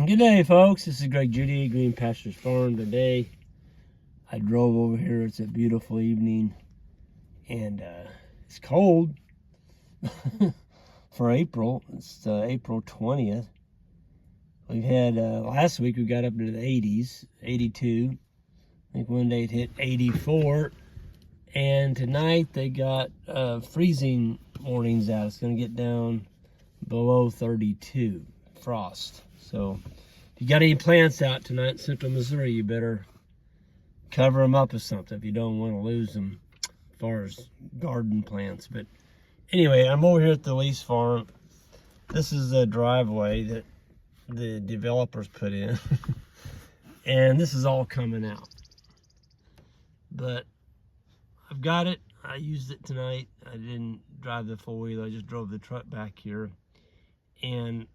Good day, folks. This is Greg Judy, Green Pastures Farm. Today, I drove over here. It's a beautiful evening, and it's cold for April. It's April 20th. We've had, last week we got up into the 80s, 82. I think one day it hit 84. And tonight they got freezing warnings out. It's going to get down below 32, frost. So if you got any plants out tonight in central Missouri, you better cover them up with something if you don't want to lose them as far as garden plants. But anyway, I'm over here at the lease farm. This is the driveway that the developers put in. And this is all coming out. But I've got it. I used it tonight. I didn't drive the four-wheeler. I just drove the truck back here. And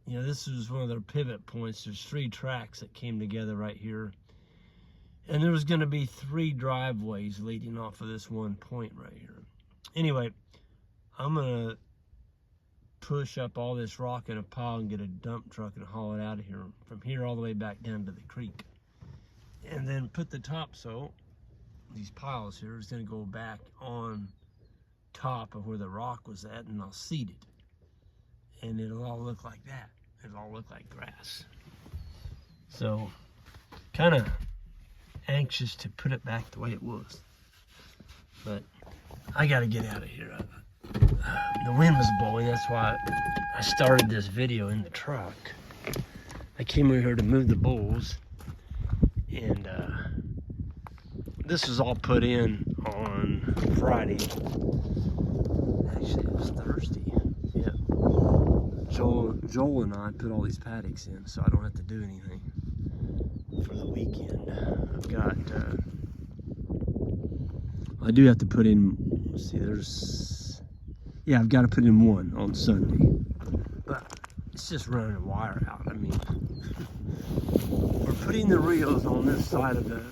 this is one of their pivot points. There's 3 tracks that came together right here. And there was going to be 3 driveways leading off of this one point right here. Anyway, I'm going to push up all this rock in a pile and get a dump truck and haul it out of here. From here all the way back down to the creek. And then put the topsoil, these piles here, is going to go back on top of where the rock was at, and I'll seed it. And it'll all look like that. It'll all look like grass. So, kind of anxious to put it back the way it was. But I got to get out of here. The wind was blowing. That's why I started this video in the truck. I came over here to move the bulls. And this was all put in on Friday. Actually, it was Thursday. Yeah. Joel and I put all these paddocks in, so I don't have to do anything for the weekend. I've got, I do have to put in, let's see, I've got to put in 1 on Sunday. But it's just running a wire out. I mean, we're putting the reels on this side of the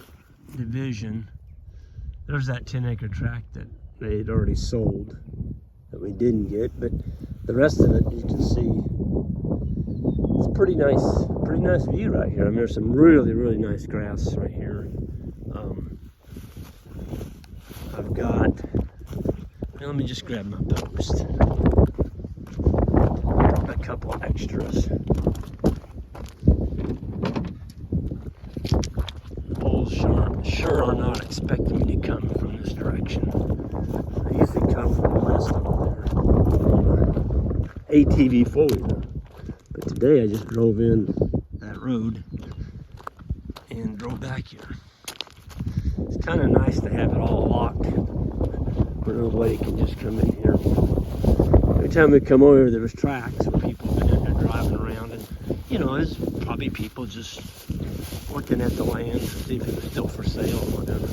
division. There's that 10-acre tract that they had already sold that we didn't get, but the rest of it, you can see, it's pretty nice view right here. I mean, there's some really nice grass right here. I've got, let me just grab my post. A couple of extras. Bulls sure are not expecting me to come from this direction. I usually come from the west over there. ATV four-wheeler. But today I just drove in that road and drove back here. It's kind of nice to have it all locked where nobody can just come in here. Every time we come over, there was tracks where people have been in there driving around, and there's probably people just looking at the land to see if it was still for sale or whatever.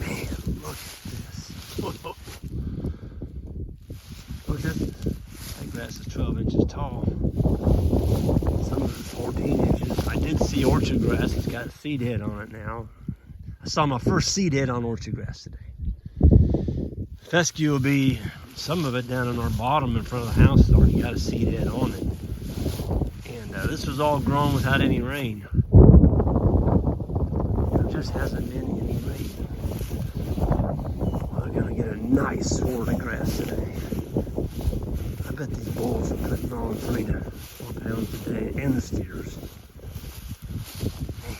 Man, look at this. Whoa. Look at this. That grass is 12 inches tall. Some of it's 14 inches. I did see orchard grass. It's got a seed head on it now. I saw my first seed head on orchard grass today. Fescue will be, some of it down in our bottom in front of the house has already got a seed head on it. And this was all grown without any rain. There just hasn't been any rain. We're gonna get a nice sward of grass today. I bet these bulls are putting on 3 to 4 pounds a day, and the steers. Man,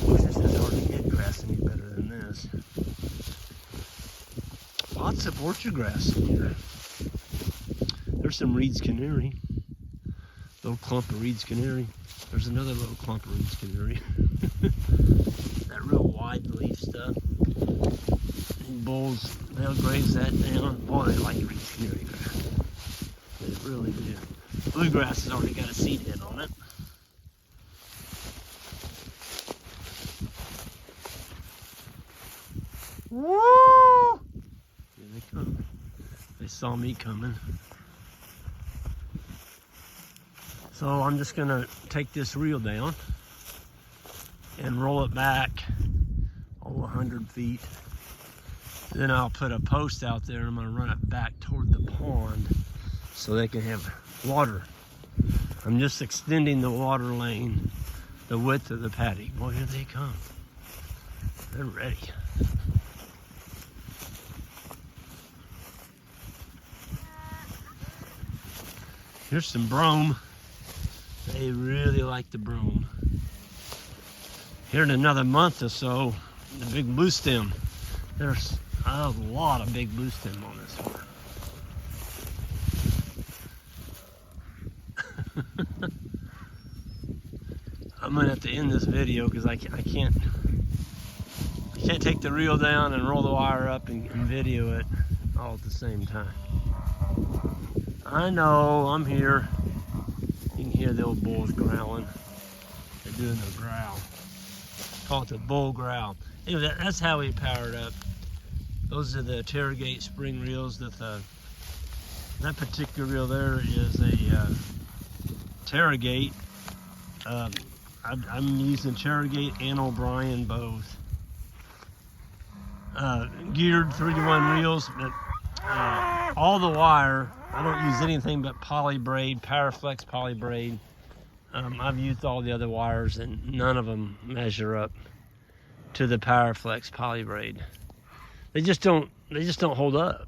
wish this is hard to get grass any better than this. Lots of orchard grass in here. There's some Reed's Canary. Little clump of Reed's Canary. There's another little clump of Reed's Canary. That real wide leaf stuff. And bulls, they'll graze that down. Boy, they like Reed's Canary grass. They really do. Bluegrass has already got a seed head on it. Woo! Here they come. They saw me coming. So I'm just gonna take this reel down and roll it back 100 feet. Then I'll put a post out there and I'm gonna run it back toward the pond so they can have water I'm just extending the water lane, the width of the paddock. Boy, here they come. They're ready. Here's some brome. They really like the brome. Here in another month or so, the big bluestem. There's a lot of big bluestem on this one. I'm gonna have to end this video because I can't take the reel down and roll the wire up and video it all at the same time. I know, I'm here. You can hear the old bulls growling. They're doing their growl. Call it the bull growl. Anyway, that's how we powered up. Those are the Terragate spring reels. That particular reel there is a Terragate. I'm using Terragate and O'Brien both. Geared 3-to-1 reels, but all the wire, I don't use anything but poly braid, Powerflex poly braid. I've used all the other wires and none of them measure up to the Powerflex poly braid. They just don't hold up.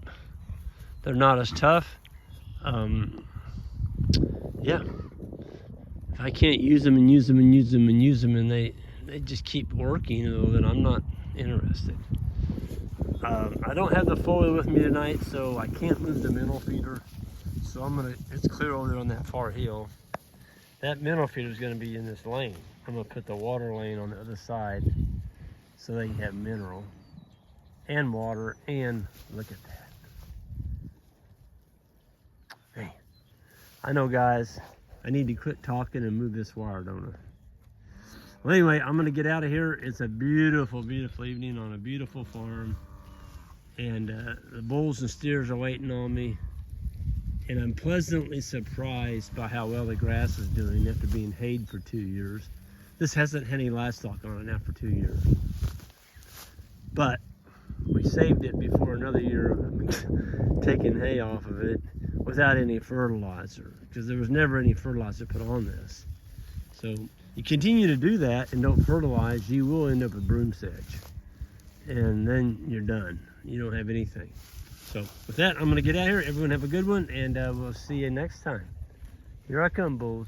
They're not as tough. Yeah. If I can't use them and use them and use them and use them and they just keep working, though, then I'm not interested. I don't have the Foley with me tonight, so I can't move the minnow feeder. So it's clear over there on that far hill. That minnow feeder is gonna be in this lane. I'm gonna put the water lane on the other side so they can have mineral and water, and look at that. Hey, I know, guys, I need to quit talking and move this wire, don't I? Well, anyway, I'm gonna get out of here. It's a beautiful, beautiful evening on a beautiful farm. And the bulls and steers are waiting on me. And I'm pleasantly surprised by how well the grass is doing after being hayed for 2 years. This hasn't had any livestock on it now for 2 years. But we saved it before another year of taking hay off of it without any fertilizer, because there was never any fertilizer put on this. So you continue to do that and don't fertilize, you will end up with broom sedge. And then you're done. You don't have anything. So with that, I'm gonna get out of here. Everyone have a good one, and we'll see you next time. Here I come, bulls.